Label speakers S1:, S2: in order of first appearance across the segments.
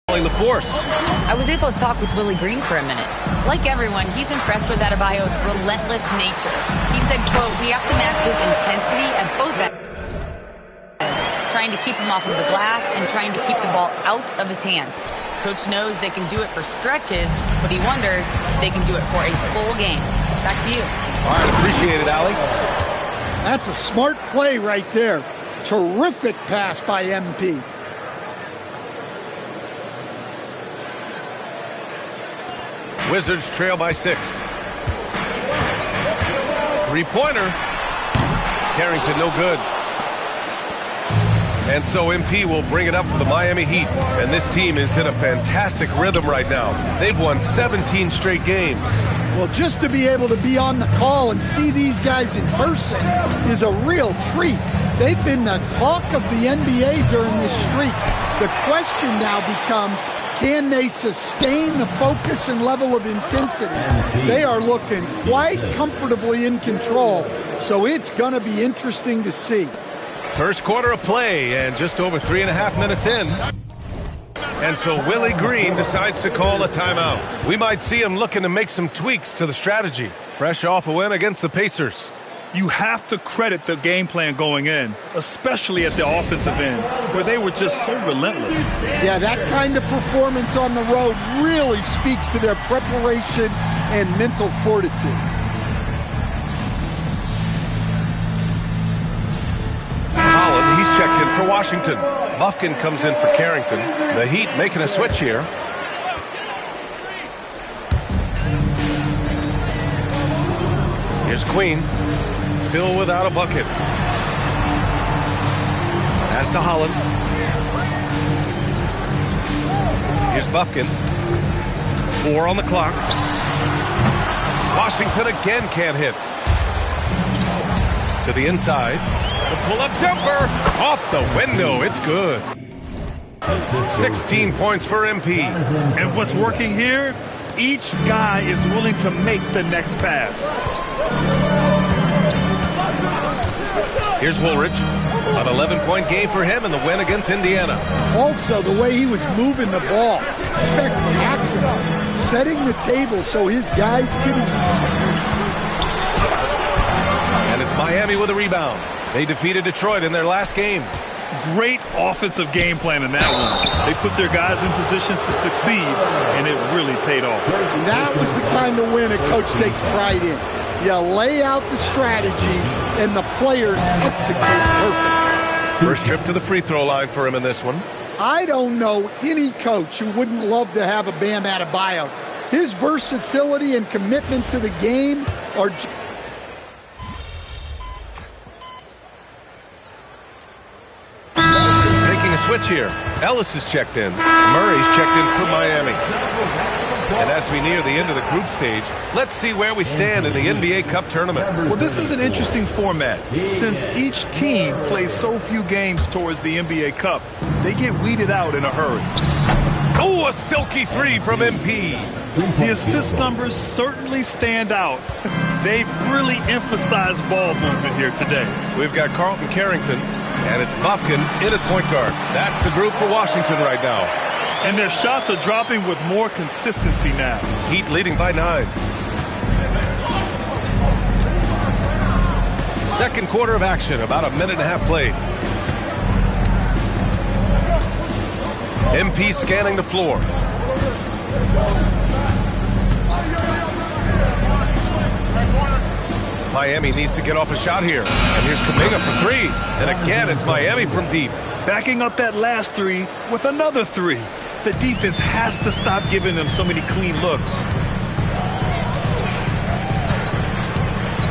S1: The force.
S2: I was able to talk with Willie Green for a minute. Like everyone, he's impressed with Adebayo's relentless nature. He said, quote, "We have to match his intensity at both ends, trying to keep him off of the glass and trying to keep the ball out of his hands. Coach knows they can do it for stretches, but he wonders if they can do it for a full game." Back to you.
S1: All right, appreciate it, Allie.
S3: That's a smart play right there. Terrific pass by MP.
S1: Wizards trail by 6. Three-pointer. Carrington, no good. And so MP will bring it up for the Miami Heat. And this team is in a fantastic rhythm right now. They've won 17 straight games.
S3: Well, just to be able to be on the call and see these guys in person is a real treat. They've been the talk of the NBA during this streak. The question now becomes, can they sustain the focus and level of intensity? They are looking quite comfortably in control, so it's going to be interesting to see.
S1: First quarter of play and just over 3.5 minutes in. And so Willie Green decides to call a timeout. We might see him looking to make some tweaks to the strategy. Fresh off a win against the Pacers.
S4: You have to credit the game plan going in, especially at the offensive end, where they were just so relentless.
S3: Yeah, that kind of performance on the road really speaks to their preparation and mental fortitude.
S1: Holland, he's checked in for Washington. Bufkin comes in for Carrington. The Heat making a switch here. Here's Queen. Still without a bucket. Pass to Holland. Here's Bufkin. 4 on the clock. Washington again can't hit. To the inside. The pull-up jumper. Off the window. It's good. 16 points for MP.
S4: And what's working here? Each guy is willing to make the next pass.
S1: Here's Woolridge. An 11-point game for him in the win against Indiana.
S3: Also, the way he was moving the ball. Spectacular. Setting the table so his guys could eat.
S1: And it's Miami with a rebound. They defeated Detroit in their last game.
S4: Great offensive game plan in that one. They put their guys in positions to succeed, and it really paid off.
S3: That was the kind of win a coach takes pride in. You lay out the strategy, and the players execute perfect.
S1: First trip to the free throw line for him in this one.
S3: I don't know any coach who wouldn't love to have a Bam Adebayo. His versatility and commitment to the game are...
S1: Making a switch here. Ellis is checked in. Murray's checked in for Miami. And as we near the end of the group stage, let's see where we stand in the NBA Cup tournament.
S4: Well, this is an interesting format. Since each team plays so few games towards the NBA Cup, they get weeded out in a hurry.
S1: Oh, a silky 3 from MP.
S4: The assist numbers certainly stand out. They've really emphasized ball movement here today.
S1: We've got Carlton Carrington, and it's Bufkin in at point guard. That's the group for Washington right now.
S4: And their shots are dropping with more consistency now.
S1: Heat leading by 9. Second quarter of action, about a minute and a half played. MP scanning the floor. Miami needs to get off a shot here. And here's Kuminga for 3. And again, it's Miami from deep.
S4: Backing up that last 3 with another 3. The defense has to stop giving them so many clean looks.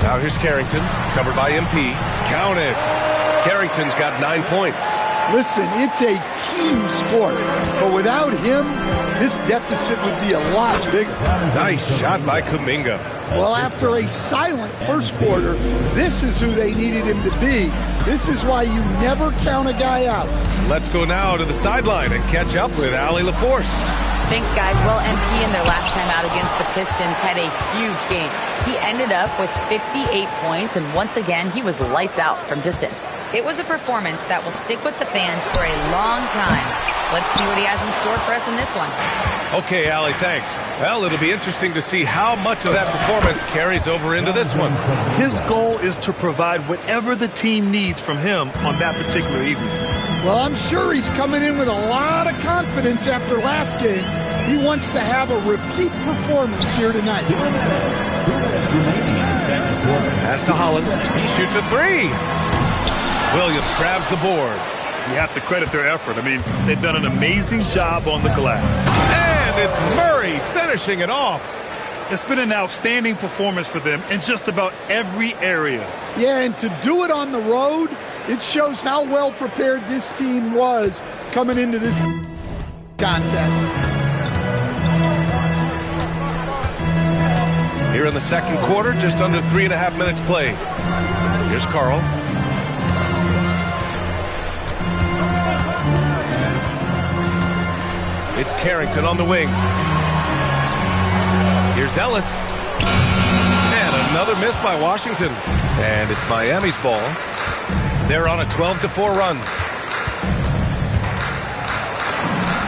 S1: Now here's Carrington, covered by MP. Counted. Carrington's got 9 points.
S3: Listen, it's a team sport, but without him, this deficit would be a lot bigger.
S1: Nice shot by Kuminga.
S3: Well, after a silent first quarter, this is who they needed him to be. This is why you never count a guy out.
S1: Let's go now to the sideline and catch up with Allie LaForce.
S2: Thanks, guys. Well, MP in their last time out against the Pistons had a huge game. He ended up with 58 points, and once again, he was lights out from distance. It was a performance that will stick with the fans for a long time. Let's see what he has in store for us in this one.
S1: Okay, Allie, thanks. Well, it'll be interesting to see how much of that performance carries over into this one.
S4: His goal is to provide whatever the team needs from him on that particular evening.
S3: Well, I'm sure he's coming in with a lot of confidence after last game. He wants to have a repeat performance here tonight.
S1: Pass to Holland. He shoots a three. Williams grabs the board.
S4: You have to credit their effort. I mean, they've done an amazing job on the glass.
S1: And it's Murray finishing it off.
S4: It's been an outstanding performance for them in just about every area.
S3: Yeah, and to do it on the road, it shows how well prepared this team was coming into this contest.
S1: Here in the second quarter, just under 3.5 minutes played. Here's Carl. It's Carrington on the wing. Here's Ellis. And another miss by Washington. And it's Miami's ball. They're on a 12-4 run.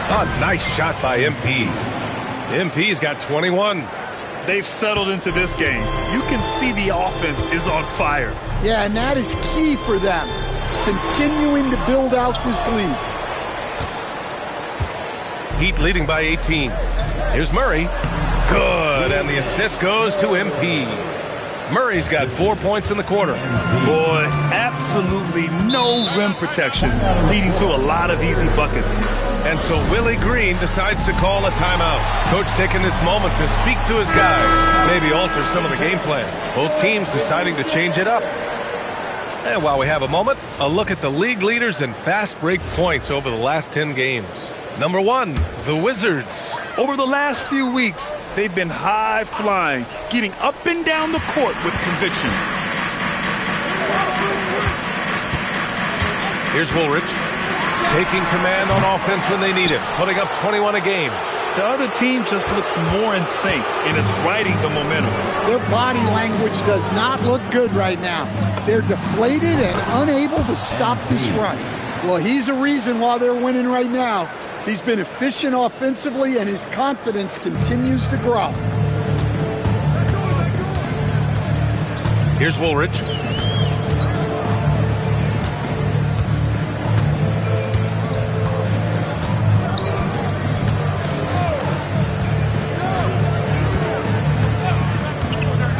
S1: A nice shot by MP. MP's got 21.
S4: They've settled into this game. You can see the offense is on fire.
S3: Yeah, and that is key for them, continuing to build out this lead.
S1: Heat leading by 18. Here's Murray. Good, and the assist goes to MP. Murray's got 4 points in the quarter.
S4: Boy, absolutely no rim protection, leading to a lot of easy buckets.
S1: And so Willie Green decides to call a timeout. Coach taking this moment to speak to his guys, maybe alter some of the game plan. Both teams deciding to change it up. And while we have a moment, a look at the league leaders in fast break points over the last 10 games. Number 1, the Wizards.
S4: Over the last few weeks, they've been high-flying, getting up and down the court with conviction.
S1: Here's Woolridge, taking command on offense when they need it, putting up 21 a game.
S4: The other team just looks more in sync and is riding the momentum.
S3: Their body language does not look good right now. They're deflated and unable to stop this run. Well, he's a reason why they're winning right now. He's been efficient offensively, and his confidence continues to grow.
S1: Here's Woolridge.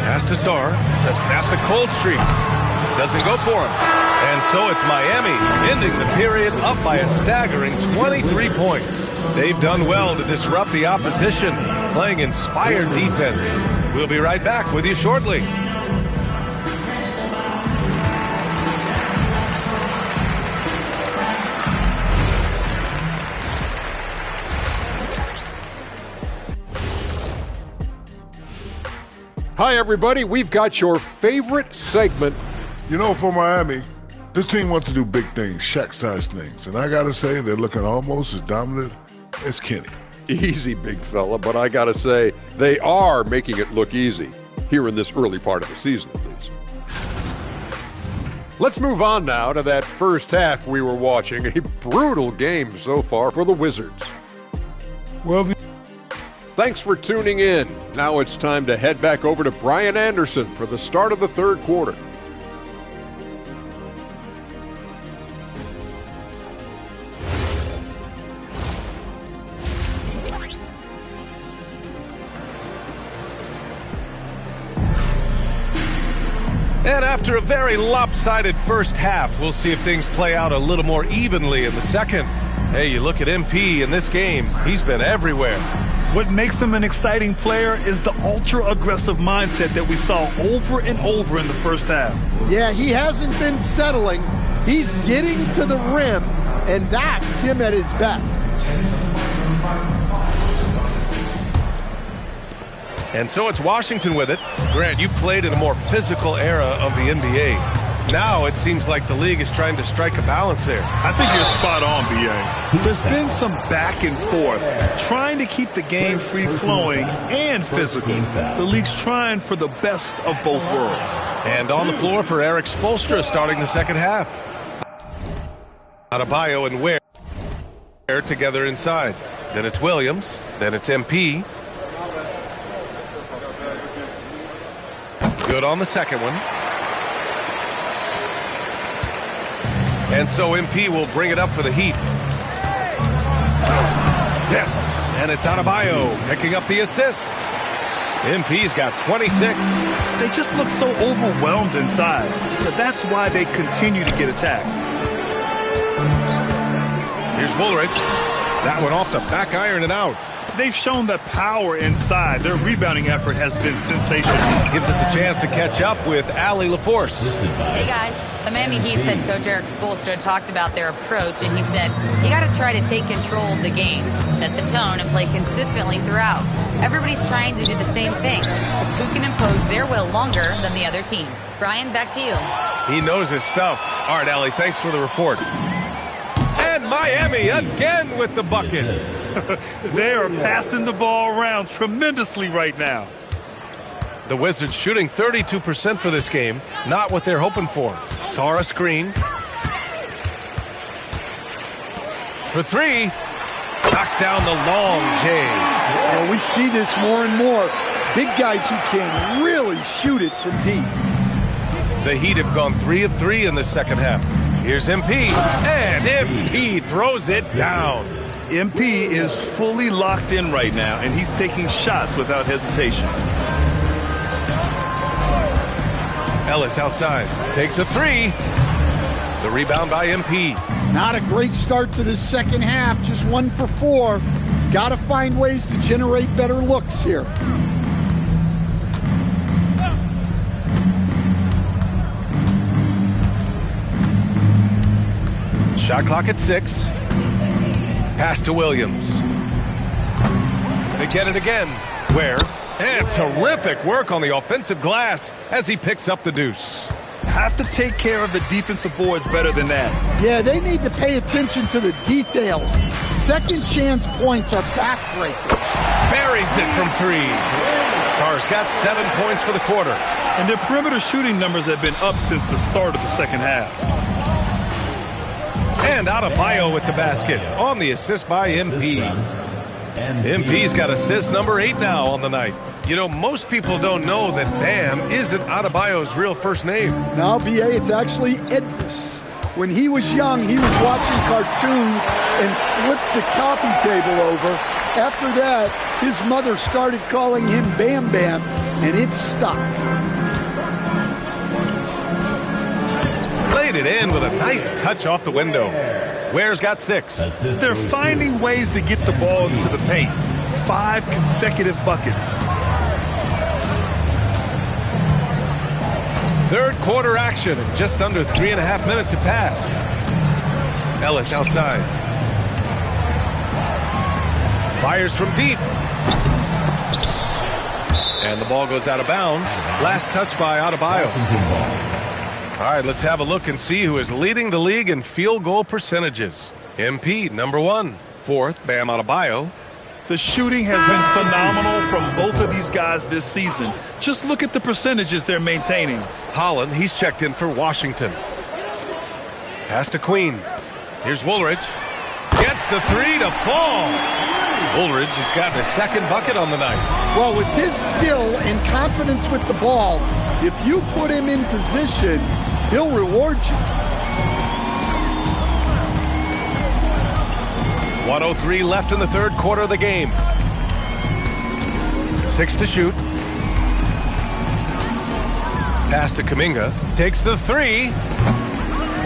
S1: Pass to Sarr to snap the cold streak. Doesn't go for him. And so it's Miami ending the period up by a staggering 23 points. They've done well to disrupt the opposition, playing inspired defense. We'll be right back with you shortly.
S5: Hi, everybody. We've got your favorite segment.
S6: You know, for Miami, this team wants to do big things, Shaq-sized things. And I got to say, they're looking almost as dominant as Kenny.
S5: Easy, big fella, but I got to say, they are making it look easy here in this early part of the season, at least. Let's move on now to that first half we were watching. A brutal game so far for the Wizards.
S6: Well,
S5: thanks for tuning in. Now it's time to head back over to Brian Anderson for the start of the third quarter.
S1: And after a very lopsided first half, we'll see if things play out a little more evenly in the second. Hey, you look at MP in this game, he's been everywhere.
S4: What makes him an exciting player is the ultra-aggressive mindset that we saw over and over in the first half.
S3: Yeah, he hasn't been settling. He's getting to the rim, and that's him at his best.
S1: And so it's Washington with it. Grant, you played in a more physical era of the NBA. Now it seems like the league is trying to strike a balance there.
S4: I think you're spot on, B.A. There's been some back and forth, trying to keep the game free-flowing and physical. The league's trying for the best of both worlds.
S1: And on the floor for Eric Spoelstra starting the second half. Adebayo and Ware together inside. Then it's Williams. Then it's MP. Good on the second one. And so MP will bring it up for the Heat. Yes, and it's Adebayo picking up the assist. MP's got 26.
S4: They just look so overwhelmed inside. So that's why they continue to get attacked.
S1: Here's Woolridge. That one off the back iron and out.
S4: They've shown that power inside. Their rebounding effort has been sensational.
S1: Gives us a chance to catch up with Allie LaForce.
S2: Hey guys, the Miami Heat head coach Eric Spoelstra talked about their approach, and he said, you got to try to take control of the game, set the tone, and play consistently throughout. Everybody's trying to do the same thing. It's who can impose their will longer than the other team. Brian, back to you.
S1: He knows his stuff. All right, Allie, thanks for the report. And Miami again with the bucket.
S4: They are passing the ball around tremendously right now.
S1: The Wizards shooting 32% for this game. Not what they're hoping for. Saw a screen. For three. Knocks down the long J.
S3: Well, we see this more and more. Big guys who can really shoot it from deep.
S1: The Heat have gone 3 of 3 in the second half. Here's MP. And MP throws it down.
S4: MP is fully locked in right now, and he's taking shots without hesitation.
S1: Ellis outside. Takes a three. The rebound by MP.
S3: Not a great start to the second half. Just 1 for 4. Got to find ways to generate better looks here.
S1: Shot clock at 6. Pass to Williams. They get it again. Where? And terrific work on the offensive glass as he picks up the deuce.
S4: Have to take care of the defensive boards better than that.
S3: Yeah, they need to pay attention to the details. Second chance points are backbreakers.
S1: Buries it from 3. Stars got 7 points for the quarter.
S4: And their perimeter shooting numbers have been up since the start of the second half.
S1: And Adebayo with the basket on the assist by MP. MP's got assist number 8 now on the night. You know, most people don't know that Bam isn't Adebayo's real first name.
S3: No, B.A., it's actually Edris. When he was young, he was watching cartoons and flipped the coffee table over. After that, his mother started calling him Bam Bam, and it stuck.
S1: Laid it in with a nice touch off the window. Ware's got 6.
S4: They're finding ways to get the ball into the paint. 5 consecutive buckets.
S1: Third quarter action. Just under 3.5 minutes have passed. Ellis outside. Fires from deep. And the ball goes out of bounds. Last touch by Adebayo. All right, let's have a look and see who is leading the league in field goal percentages. MP, number 1. 4th, Bam Adebayo.
S4: The shooting has been phenomenal from both of these guys this season. Just look at the percentages they're maintaining.
S1: Holland, he's checked in for Washington. Pass to Queen. Here's Woolridge. Gets the 3 to fall. Woolridge has gotten his second bucket on the night.
S3: Well, with his skill and confidence with the ball, if you put him in position, he'll reward you.
S1: 1:03 left in the third quarter of the game. 6 to shoot. Pass to Kuminga. Takes the 3.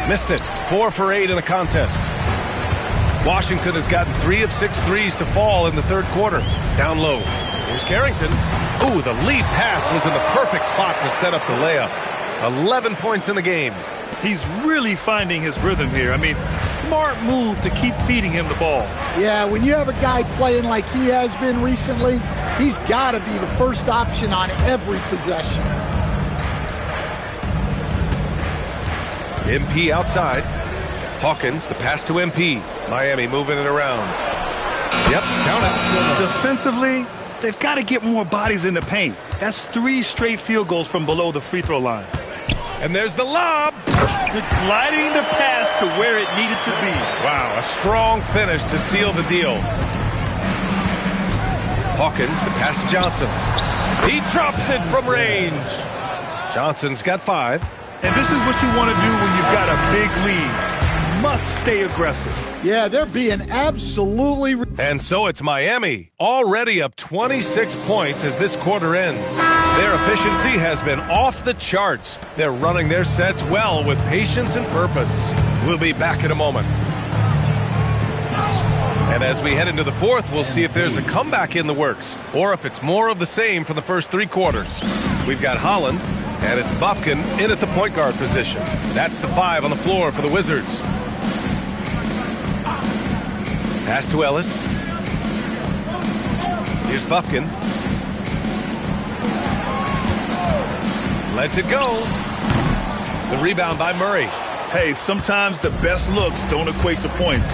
S1: Missed it. 4 for 8 in the contest. Washington has gotten 3 of 6 threes to fall in the third quarter. Down low. Here's Carrington. Ooh, the lead pass was in the perfect spot to set up the layup. 11 points in the game.
S4: He's really finding his rhythm here. I mean, smart move to keep feeding him the ball.
S3: Yeah, when you have a guy playing like he has been recently, he's got to be the first option on every possession.
S1: MP outside. Hawkins, the pass to MP. Miami moving it around. Yep, count it.
S4: Defensively, they've got to get more bodies in the paint. That's 3 straight field goals from below the free throw line.
S1: And there's the lob.
S4: Gliding the pass to where it needed to be.
S1: Wow, a strong finish to seal the deal. Hawkins, the pass to Johnson. He drops it from range. Johnson's got 5.
S4: And this is what you want to do when you've got a big lead. Must stay aggressive.
S3: Yeah, they're being absolutely...
S1: And so it's Miami, already up 26 points as this quarter ends. Their efficiency has been off the charts. They're running their sets well with patience and purpose. We'll be back in a moment. And as we head into the fourth, we'll see if there's a comeback in the works or if it's more of the same from the first 3 quarters. We've got Holland, and it's Bufkin in at the point guard position. That's the 5 on the floor for the Wizards. Pass to Ellis. Here's Bufkin. Lets it go. The rebound by Murray.
S4: Hey, sometimes the best looks don't equate to points.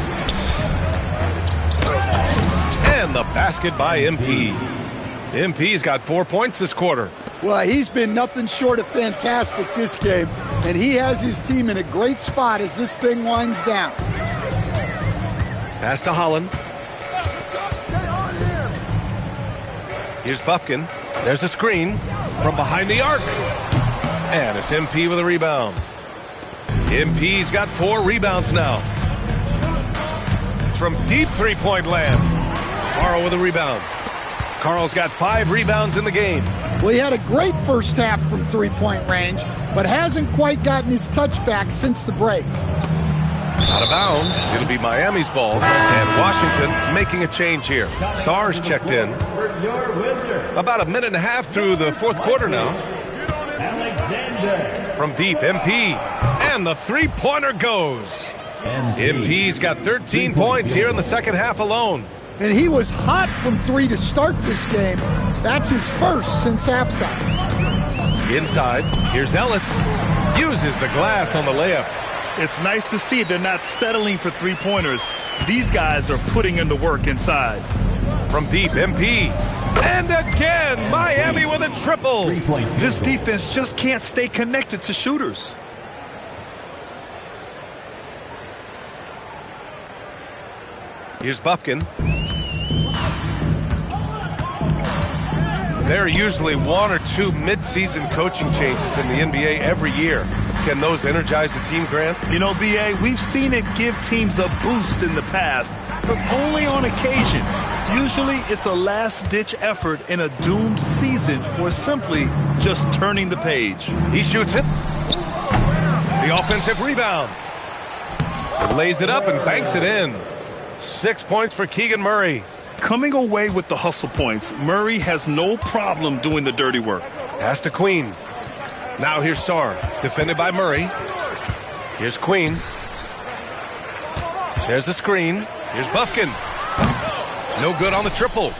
S1: And the basket by MP. MP's got 4 points this quarter.
S3: Well, he's been nothing short of fantastic this game, and he has his team in a great spot as this thing winds down.
S1: Pass to Holland. Here's Bufkin. There's a screen from behind the arc. And it's MP with a rebound. MP's got 4 rebounds now. From deep three-point land. Carl with a rebound. Carl's got 5 rebounds in the game.
S3: Well, he had a great first half from three-point range, but hasn't quite gotten his touchback since the break.
S1: Out of bounds. It'll be Miami's ball. And Washington making a change here. Sarge checked in. About a minute and a half through the fourth quarter now. From deep, MP. And the three-pointer goes. MP's got 13 points here in the second half alone.
S3: And he was hot from 3 to start this game. That's his first since halftime.
S1: Inside, here's Ellis. Uses the glass on the layup.
S4: It's nice to see they're not settling for three-pointers. These guys are putting in the work inside.
S1: From deep, MP. And again, Miami with a triple.
S4: This defense just can't stay connected to shooters.
S1: Here's Bufkin. There are usually 1 or 2 mid-season coaching changes in the NBA every year. Can those energize the team, Grant?
S4: You know, B.A., we've seen it give teams a boost in the past, but only on occasion. Usually it's a last-ditch effort in a doomed season or simply just turning the page.
S1: He shoots it. The offensive rebound. He lays it up and banks it in. 6 points for Keegan Murray.
S4: Coming away with the hustle points, Murray has no problem doing the dirty work.
S1: Pass to Queen. Now here's Sarr, defended by Murray. Here's Queen. There's a screen. Here's Bufkin. No good on the triple.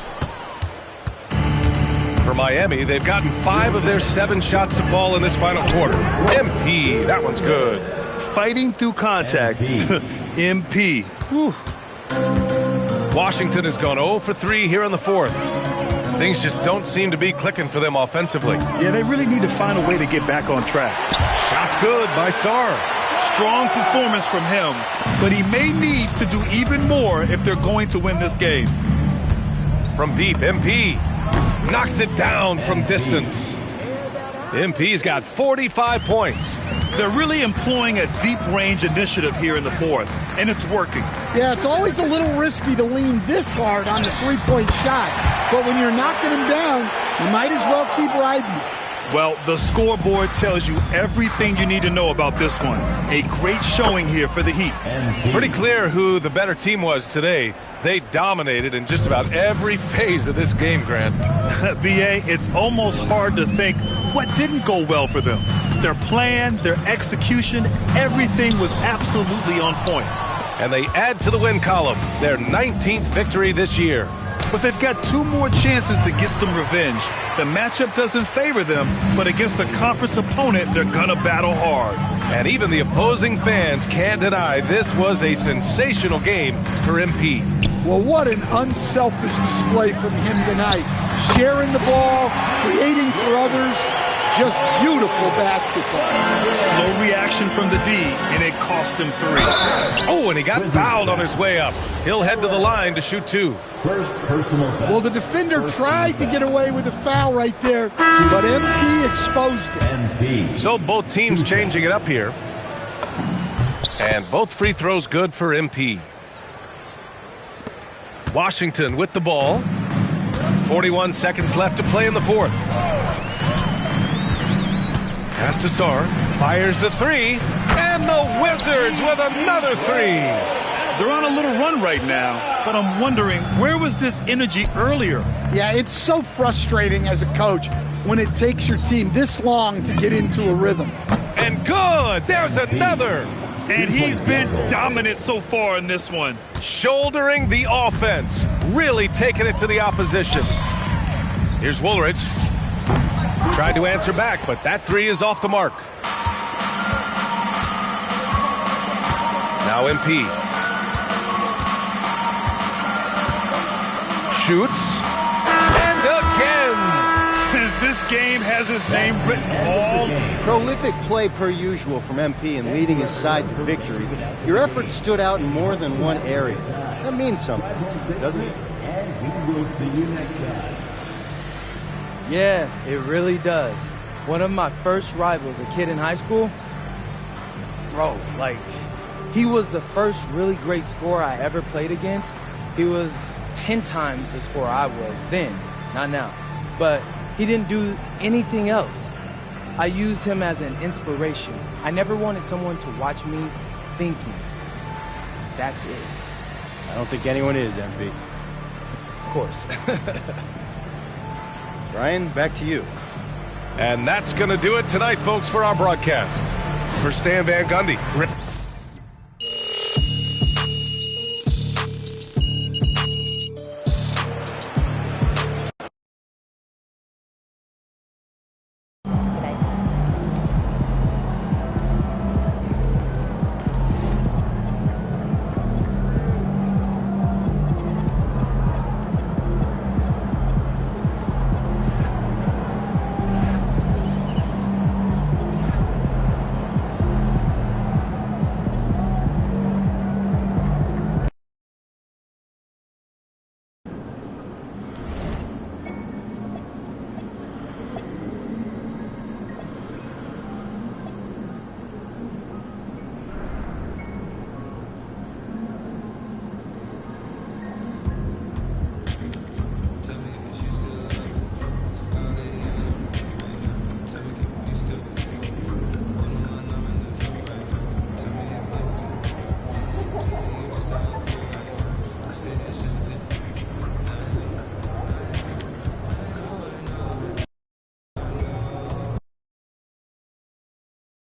S1: For Miami, they've gotten 5 of their 7 shots to fall in this final quarter. MP, that one's good.
S4: Fighting through contact. MP. Whew.
S1: Washington has gone 0 for 3 here in the fourth. Things just don't seem to be clicking for them offensively.
S4: Yeah, they really need to find a way to get back on track.
S1: Shot's good by Sarr.
S4: Strong performance from him, but he may need to do even more if they're going to win this game.
S1: From deep, MP knocks it down from distance. MP's got 45 points.
S4: They're really employing a deep-range initiative here in the fourth, and it's working.
S3: Yeah, it's always a little risky to lean this hard on the three-point shot, but when you're knocking him down, you might as well keep riding it.
S4: Well, the scoreboard tells you everything you need to know about this one. A great showing here for the Heat.
S1: Pretty clear who the better team was today. They dominated in just about every phase of this game, Grant.
S4: B.A., it's almost hard to think what didn't go well for them. Their plan, their execution, everything was absolutely on point.
S1: And they add to the win column, their 19th victory this year.
S4: But they've got 2 more chances to get some revenge. The matchup doesn't favor them, but against a conference opponent, they're gonna battle hard.
S1: And even the opposing fans can't deny this was a sensational game for MP.
S3: Well, what an unselfish display from him tonight. Sharing the ball, creating for others. Just beautiful basketball.
S4: Slow reaction from the D, and it cost him 3.
S1: Oh, and he got fouled on his way up. He'll head to the line to shoot 2.
S7: First personal foul.
S3: Well, the defender tried to get away with a foul right there, but MP exposed it.
S7: MP.
S1: So both teams changing it up here. And both free throws good for MP. Washington with the ball. 41 seconds left to play in the fourth. Pass to Sarr. Fires the 3. And the Wizards with another 3.
S4: They're on a little run right now, but I'm wondering, where was this energy earlier?
S3: Yeah, it's so frustrating as a coach when it takes your team this long to get into a rhythm.
S1: And good! There's another!
S4: And he's been dominant so far in this one.
S1: Shouldering the offense. Really taking it to the opposition. Here's Woolridge. Tried to answer back, but that 3 is off the mark. Now MP. Shoots. And again!
S4: This game has his name written all.
S8: Prolific play per usual from MP and leading his side to victory. Your efforts stood out in more than one area. That means something, doesn't it?
S7: And we will see you next time.
S9: Yeah, it really does. One of my first rivals, a kid in high school, bro, like, he was the first really great scorer I ever played against. He was 10 times the scorer I was then, not now. But he didn't do anything else. I used him as an inspiration. I never wanted someone to watch me thinking. That's it.
S8: I don't think anyone is, MP.
S9: Of course.
S8: Ryan, back to you.
S1: And that's going to do it tonight, folks, for our broadcast. For Stan Van Gundy.